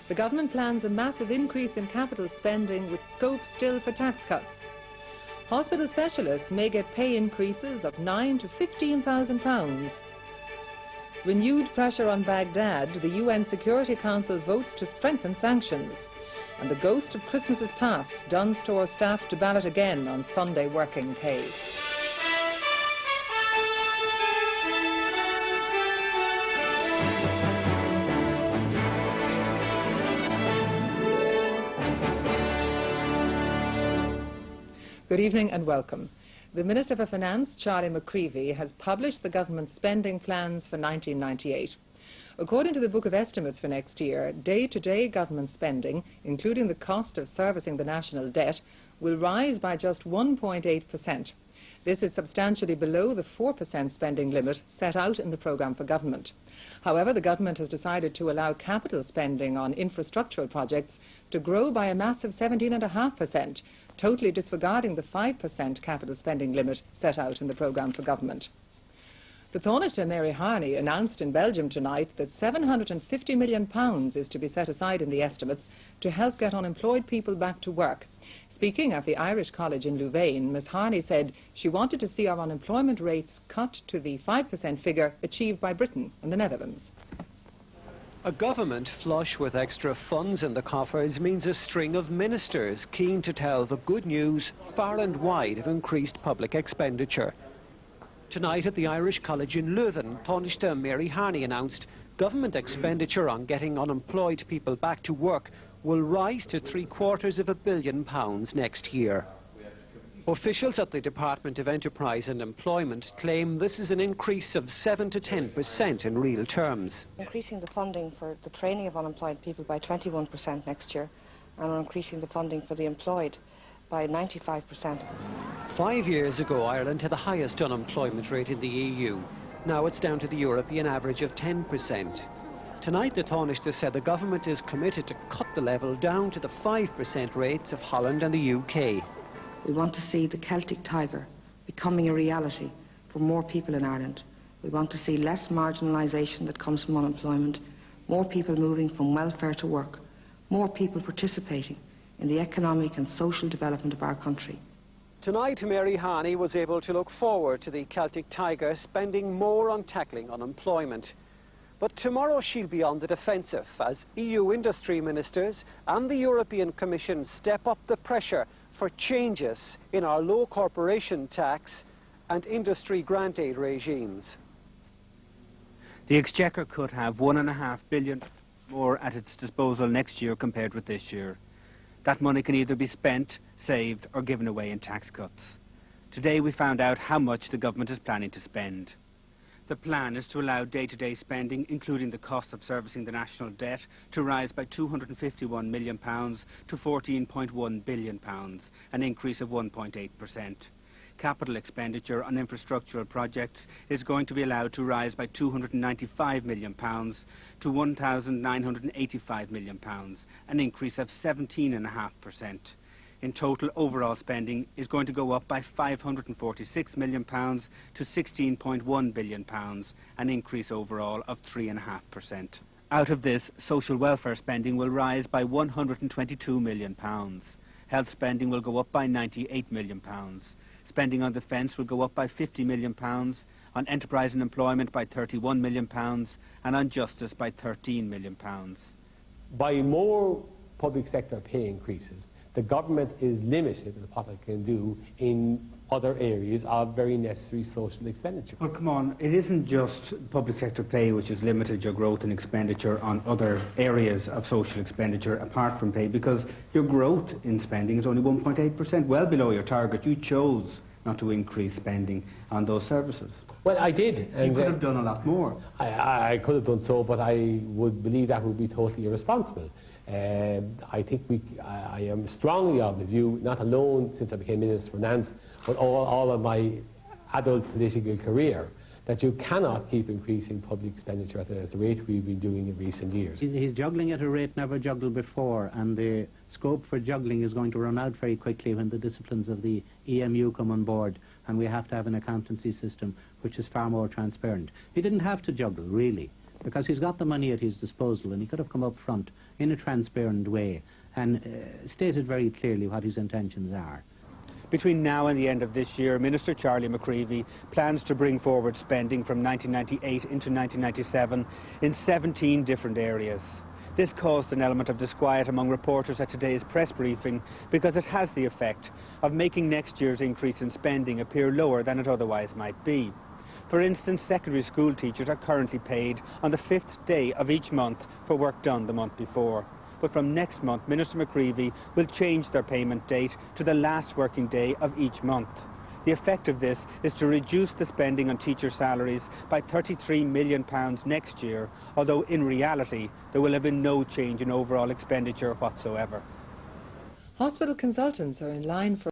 The government plans a massive increase in capital spending with scope still for tax cuts. Hospital specialists may get pay increases of £9,000 to £15,000. Renewed pressure on Baghdad, the UN Security Council votes to strengthen sanctions. And the ghost of Christmas is past, Dunnes Stores staff to ballot again on Sunday working pay. Good evening and welcome. The Minister for Finance, Charlie McCreevy, has published the government's spending plans for 1998. According to the Book of Estimates for next year, day-to-day government spending, including the cost of servicing the national debt, will rise by just 1.8%. This is substantially below the 4% spending limit set out in the programme for government. However, the government has decided to allow capital spending on infrastructural projects to grow by a massive 17.5%, totally disregarding the 5% capital spending limit set out in the programme for government. The Taoiseach Mary Harney announced in Belgium tonight that £750 million is to be set aside in the estimates to help get unemployed people back to work. Speaking at the Irish College in Louvain, Ms Harney said she wanted to see our unemployment rates cut to the 5% figure achieved by Britain and the Netherlands. A government flush with extra funds in the coffers means a string of ministers keen to tell the good news far and wide of increased public expenditure. Tonight at the Irish College in Leuven, Taoiseach Mary Harney announced government expenditure on getting unemployed people back to work will rise to £750 million next year. Officials at the Department of Enterprise and Employment claim this is an increase of 7 to 10% in real terms. Increasing the funding for the training of unemployed people by 21% next year, and we're increasing the funding for the employed by 95%. 5 years ago, Ireland had the highest unemployment rate in the EU. Now it's down to the European average of 10%. Tonight, the Taoiseach said the government is committed to cut the level down to the 5% rates of Holland and the UK. We want to see the Celtic Tiger becoming a reality for more people in Ireland. We want to see less marginalisation that comes from unemployment, more people moving from welfare to work, more people participating in the economic and social development of our country. Tonight, Mary Harney was able to look forward to the Celtic Tiger spending more on tackling unemployment. But tomorrow she'll be on the defensive as EU industry ministers and the European Commission step up the pressure for changes in our low corporation tax and industry grant aid regimes. The Exchequer could have £1.5 billion more at its disposal next year compared with this year. That money can either be spent, saved or given away in tax cuts. Today we found out how much the government is planning to spend. The plan is to allow day-to-day spending, including the cost of servicing the national debt, to rise by £251 million to £14.1 billion, an increase of 1.8%. Capital expenditure on infrastructural projects is going to be allowed to rise by £295 million to £1,985 million, an increase of 17.5%. In total, overall spending is going to go up by £546 million to £16.1 billion, an increase overall of 3.5%. Out of this, social welfare spending will rise by £122 million. Health spending will go up by £98 million. Spending on defence will go up by £50 million, on enterprise and employment by £31 million, and on justice by £13 million. By more public sector pay increases, the government is limited in what it can do in other areas of very necessary social expenditure. Well, come on, it isn't just public sector pay which has limited your growth in expenditure on other areas of social expenditure apart from pay, because your growth in spending is only 1.8%, well below your target. You chose not to increase spending on those services. Well, I did. And you could have done a lot more. I could have done so, but I would believe that would be totally irresponsible. I think I am strongly of the view, not alone since I became Minister for Finance, but all of my adult political career, that you cannot keep increasing public expenditure at the rate we've been doing in recent years. He's juggling at a rate never juggled before, and the scope for juggling is going to run out very quickly when the disciplines of the EMU come on board, and we have to have an accountancy system which is far more transparent. He didn't have to juggle, really. because he's got the money at his disposal, and he could have come up front in a transparent way and stated very clearly what his intentions are. Between now and the end of this year, Minister Charlie McCreevy plans to bring forward spending from 1998 into 1997 in 17 different areas. This caused an element of disquiet among reporters at today's press briefing because it has the effect of making next year's increase in spending appear lower than it otherwise might be. For instance, secondary school teachers are currently paid on the 5th day of each month for work done the month before. But from next month, Minister McCreevy will change their payment date to the last working day of each month. The effect of this is to reduce the spending on teacher salaries by £33 million next year, although in reality there will have been no change in overall expenditure whatsoever. Hospital consultants are in line for